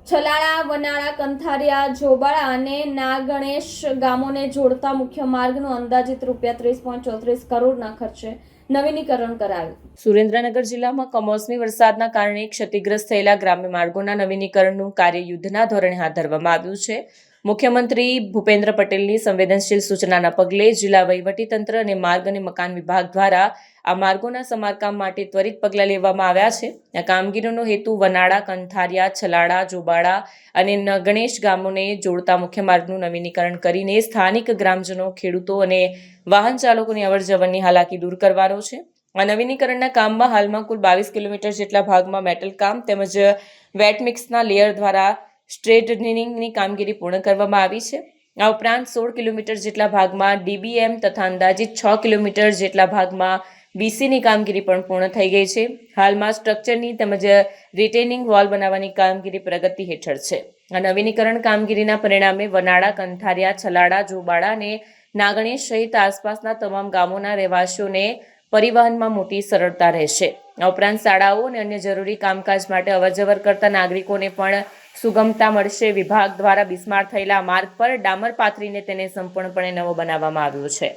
છલાળા, વનાળા, કંથારિયા, જોબાળા અને નાગણેશ ગામોને જોડતા મુખ્ય માર્ગનું અંદાજિત ₹30.34 કરોડના ખર્ચે નવીનીકરણ કરાયું. સુરેન્દ્રનગર જિલ્લામાં કમોસમી વરસાદના કારણે ક્ષતિગ્રસ્ત થયેલા ગ્રામ્ય માર્ગોના નવીનીકરણનું કાર્ય યુદ્ધના ધોરણે હાથ ધરવામાં આવ્યું છે. મુખ્યમંત્રી ભૂપેન્દ્ર પટેલની સંવેદનશીલ સૂચનાના પગલે જિલ્લા વહીવટીતંત્ર અને માર્ગ અને મકાન વિભાગ દ્વારા આ માર્ગોના સમારકામ માટે ત્વરિત પગલાં લેવામાં આવ્યા છે. આ કામગીરીનો હેતુ વનાળા, કંથારિયા, છલાળા, જોબાળા અને નગણેશ ગામોને જોડતા મુખ્ય માર્ગનું નવીનીકરણ કરીને સ્થાનિક ગ્રામજનો, ખેડૂતો અને વાહન ચાલકોની અવરજવરની હાલાકી દૂર કરવાનો છે. આ નવીનીકરણના કામમાં હાલમાં કુલ 22 કિલોમીટર જેટલા ભાગમાં મેટલ કામ તેમજ વેટ મિક્સના લેયર દ્વારા સ્ટ્રેટનિંગની કામગીરી પૂર્ણ કરવામાં આવી છે. આ ઉપરાંત 16 કિલોમીટર જેટલા ભાગમાં ડીબીએમ તથા અંદાજિત 6 કિલોમીટર જેટલા ભાગમાં બીસીની કામગીરી પણ પૂર્ણ થઈ ગઈ છે. હાલમાં સ્ટ્રક્ચરની તેમજ રિટેનિંગ વોલ બનાવવાની કામગીરી પ્રગતિ હેઠળ છે. આ નવીનીકરણ કામગીરીના પરિણામે વનાળા, કંથારિયા, છલાળા, જોબાળા અને નાગણેશ સહિત આસપાસના તમામ ગામોના રહેવાસીઓને પરિવહનમાં મોટી સરળતા રહેશે. આ ઉપરાંત શાળાઓ અને અન્ય જરૂરી કામકાજ માટે અવરજવર કરતા નાગરિકોને પણ સુગમતા મળશે. વિભાગ દ્વારા બિસ્માર થયેલા માર્ગ પર ડામર પાથરીને તેને સંપૂર્ણપણે નવો બનાવવામાં આવ્યો છે.